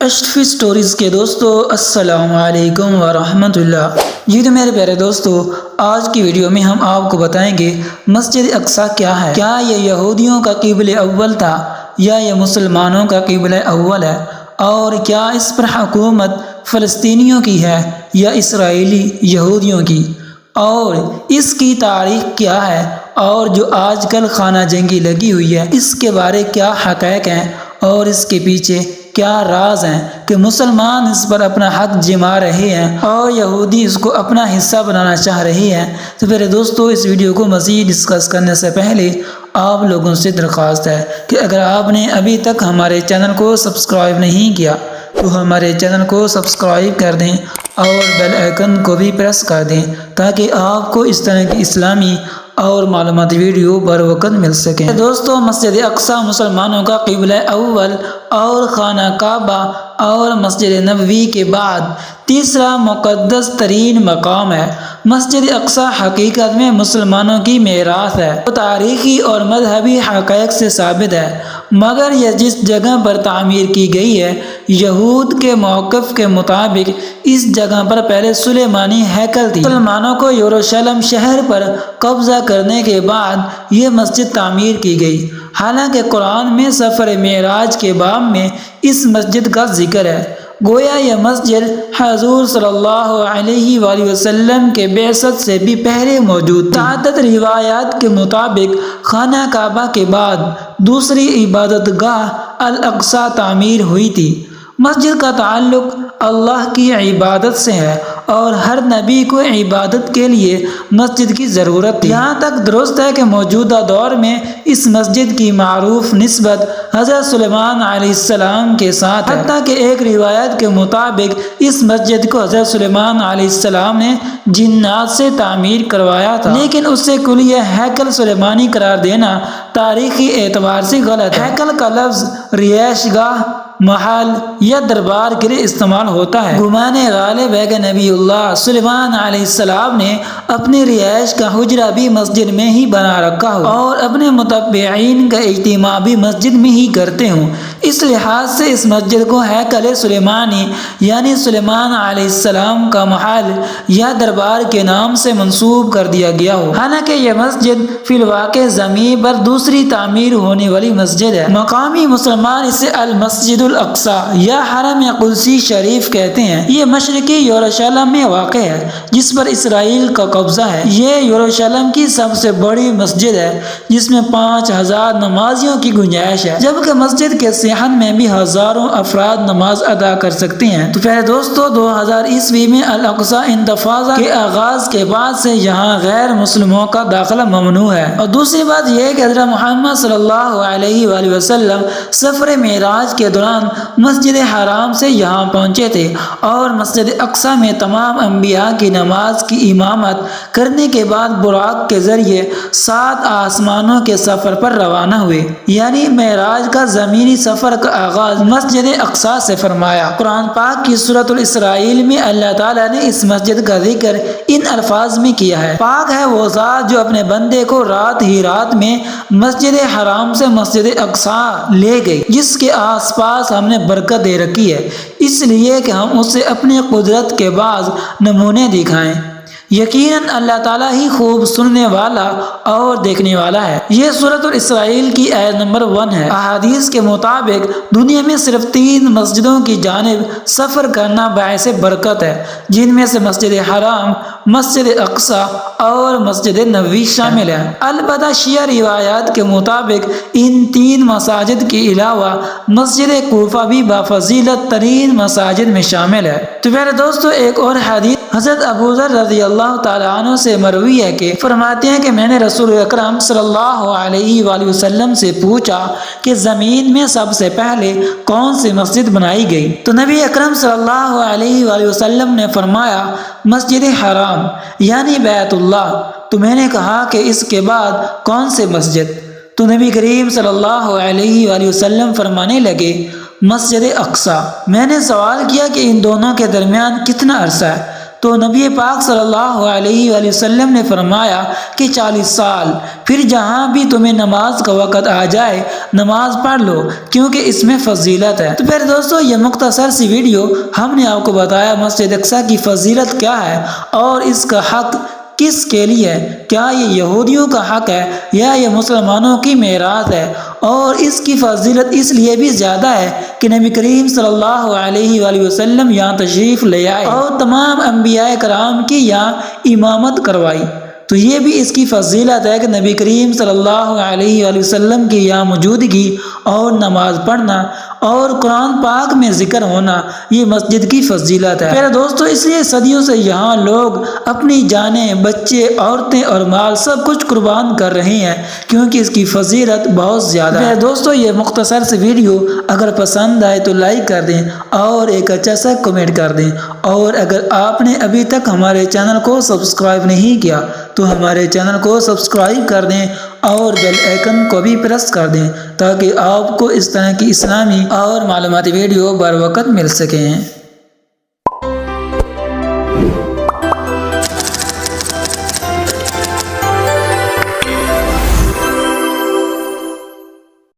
اشرفی stories کے دوستو السلام علیکم ورحمۃ اللہ۔ جی تو میرے پیارے دوستو، آج کی ویڈیو میں ہم آپ کو بتائیں گے مسجد اقصی کیا ہے، کیا یہ یہودیوں کا قبلہ اول تھا یا یہ مسلمانوں کا قبلہ اول ہے، اور کیا اس پر حکومت فلسطینیوں کی ہے یا اسرائیلی یہودیوں کی، اور اس کی تاریخ کیا ہے، اور جو آج کل خانہ جنگی لگی ہوئی ہے اس کے بارے کیا حقائق ہیں، اور اس کے پیچھے کیا راز ہیں کہ مسلمان اس پر اپنا حق جما رہے ہیں اور یہودی اس کو اپنا حصہ بنانا چاہ رہے ہیں۔ تو میرے دوستو، اس ویڈیو کو مزید ڈسکس کرنے سے پہلے آپ لوگوں سے درخواست ہے کہ اگر آپ نے ابھی تک ہمارے چینل کو سبسکرائب نہیں کیا تو ہمارے چینل کو سبسکرائب کر دیں اور بیل آئیکن کو بھی پریس کر دیں تاکہ آپ کو اس طرح کی اسلامی اور معلوماتی ویڈیو بر وقت مل سکیں۔ دوستو، مسجد اقصی مسلمانوں کا قبلہ اول اور خانہ کعبہ اور مسجد نبوی کے بعد تیسرا مقدس ترین مقام ہے۔ مسجد اقصی حقیقت میں مسلمانوں کی میراث ہے، وہ تاریخی اور مذہبی حقائق سے ثابت ہے، مگر یہ جس جگہ پر تعمیر کی گئی ہے، یہود کے موقف کے مطابق اس جگہ پر پہلے سلیمانی ہیکل تھی۔ مسلمانوں کو یروشلم شہر پر قبضہ کرنے کے بعد یہ مسجد تعمیر کی گئی، حالانکہ قرآن میں سفر معراج کے باب میں اس مسجد کا ذکر ہے، گویا یہ مسجد حضور صلی اللہ علیہ وآلہ وسلم کے بعثت سے بھی پہلے موجود تھی۔ متعدد روایات کے مطابق خانہ کعبہ کے بعد دوسری عبادت گاہ الاقصی تعمیر ہوئی تھی۔ مسجد کا تعلق اللہ کی عبادت سے ہے اور ہر نبی کو عبادت کے لیے مسجد کی ضرورت تھی۔ یہاں تک درست ہے کہ موجودہ دور میں اس مسجد کی معروف نسبت حضرت سلیمان علیہ السلام کے ساتھ ہے، حتیٰ کہ ایک روایت کے مطابق اس مسجد کو حضرت سلیمان علیہ السلام نے جنات سے تعمیر کروایا تھا، لیکن اس سے کلیہ ہیکل سلیمانی قرار دینا تاریخی اعتبار سے غلط ہے۔ ہیکل کا لفظ رہائش گاہ، محل یا دربار کے لیے استعمال ہوتا ہے۔ گمان غالب ہے کہ نبی اللہ سلیمان علیہ السلام نے اپنی رہائش کا حجرہ بھی مسجد میں ہی بنا رکھا ہو اور اپنے متبعین کا اجتماع بھی مسجد میں ہی کرتے ہوں، اس لحاظ سے اس مسجد کو ہیکل سلیمانی یعنی سلیمان علیہ السلام کا محل یا دربار کے نام سے منسوب کر دیا گیا ہو، حالانکہ یہ مسجد فی الواقع زمین پر دوسری تعمیر ہونے والی مسجد ہے۔ مقامی مسلمان اسے المسجد الاقصی یا حرم قدسی شریف کہتے ہیں۔ یہ مشرقی یروشلم میں واقع ہے جس پر اسرائیل کا قبضہ ہے۔ یہ یروشلم کی سب سے بڑی مسجد ہے جس میں 5000 نمازیوں کی گنجائش ہے، جبکہ مسجد کے صحن میں بھی ہزاروں افراد نماز ادا کر سکتے ہیں۔ تو پھر دوستو، 2000 عیسوی میں الاقصی انتفاضہ کے آغاز کے بعد سے یہاں غیر مسلموں کا داخلہ ممنوع ہے، اور دوسری بات یہ ہے کہ حضرت محمد صلی اللہ علیہ وآلہ وسلم سفر معراج کے دوران مسجد حرام سے یہاں پہنچے تھے اور مسجد اقصی میں تمام انبیاء کی نماز کی امامت کرنے کے بعد براق کے ذریعے 7 آسمانوں کے سفر پر روانہ ہوئے، یعنی معراج کا زمینی سفر کا آغاز مسجد اقصی سے فرمایا۔ قرآن پاک کی سورۃ الاسرائیل میں اللہ تعالیٰ نے اس مسجد کا ذکر ان الفاظ میں کیا ہے: پاک ہے وہ ذات جو اپنے بندے کو رات ہی رات میں مسجد حرام سے مسجد اقصی لے گئی، جس کے آس پاس ہم نے برکت دے رکھی ہے، اس لیے کہ ہم اسے اپنی قدرت کے بعض نمونے دکھائیں۔ یقیناً اللہ تعالیٰ ہی خوب سننے والا اور دیکھنے والا ہے۔ یہ سورۃ الاسرائیل کی آیت نمبر 1 ہے۔ احادیث کے مطابق دنیا میں صرف 3 مسجدوں کی جانب سفر کرنا باعث برکت ہے، جن میں سے مسجد حرام، مسجد اقصی اور مسجد نبوی شامل ہے۔ البتہ شیعہ روایات کے مطابق ان 3 مساجد کے علاوہ مسجد کوفہ بھی بافضیلت ترین مساجد میں شامل ہے۔ تو میرے دوستو، ایک اور حدیث حضرت ابو ذر رضی اللہ تعالیٰ عنہ سے مروی ہے کہ فرماتے ہیں کہ میں نے رسول اکرم صلی اللہ علیہ وآلہ وسلم سے پوچھا کہ زمین میں سب سے پہلے کون سی مسجد بنائی گئی؟ تو نبی اکرم صلی اللہ علیہ وآلہ وسلم نے فرمایا مسجد حرام یعنی بیت اللہ۔ تو میں نے کہا کہ اس کے بعد کون سی مسجد؟ تو نبی کریم صلی اللہ علیہ وآلہ وسلم فرمانے لگے مسجد اقصی۔ میں نے سوال کیا کہ ان دونوں کے درمیان کتنا عرصہ ہے؟ تو نبی پاک صلی اللہ علیہ وآلہ وسلم نے فرمایا کہ 40 سال، پھر جہاں بھی تمہیں نماز کا وقت آ جائے نماز پڑھ لو، کیونکہ اس میں فضیلت ہے۔ تو پھر دوستو یہ مختصر سی ویڈیو ہم نے آپ کو بتایا مسجد اقصیٰ کی فضیلت کیا ہے اور اس کا حق کس کے لیے ہے، کیا یہ یہودیوں کا حق ہے یا یہ مسلمانوں کی میراث ہے، اور اس کی فضیلت اس لیے بھی زیادہ ہے کہ نبی کریم صلی اللہ علیہ وآلہ وسلم یہاں تشریف لے آئے اور تمام انبیاء کرام کی یہاں امامت کروائی۔ تو یہ بھی اس کی فضیلت ہے کہ نبی کریم صلی اللہ علیہ وآلہ وسلم کی یہاں موجودگی اور نماز پڑھنا اور قرآن پاک میں ذکر ہونا یہ مسجد کی فضیلت ہے۔ میرے دوستو اس لیے صدیوں سے یہاں لوگ اپنی جانیں، بچے، عورتیں اور مال سب کچھ قربان کر رہے ہیں کیونکہ اس کی فضیلت بہت زیادہ ہے۔ میرے دوستو یہ مختصر سی ویڈیو اگر پسند آئے تو لائک کر دیں اور ایک اچھا سا کمنٹ کر دیں، اور اگر آپ نے ابھی تک ہمارے چینل کو سبسکرائب نہیں کیا تو ہمارے چینل کو سبسکرائب کر دیں اور بیل آئیکن کو بھی پریس کر دیں تاکہ آپ کو اس طرح کی اسلامی اور معلوماتی ویڈیو بر وقت مل سکیں۔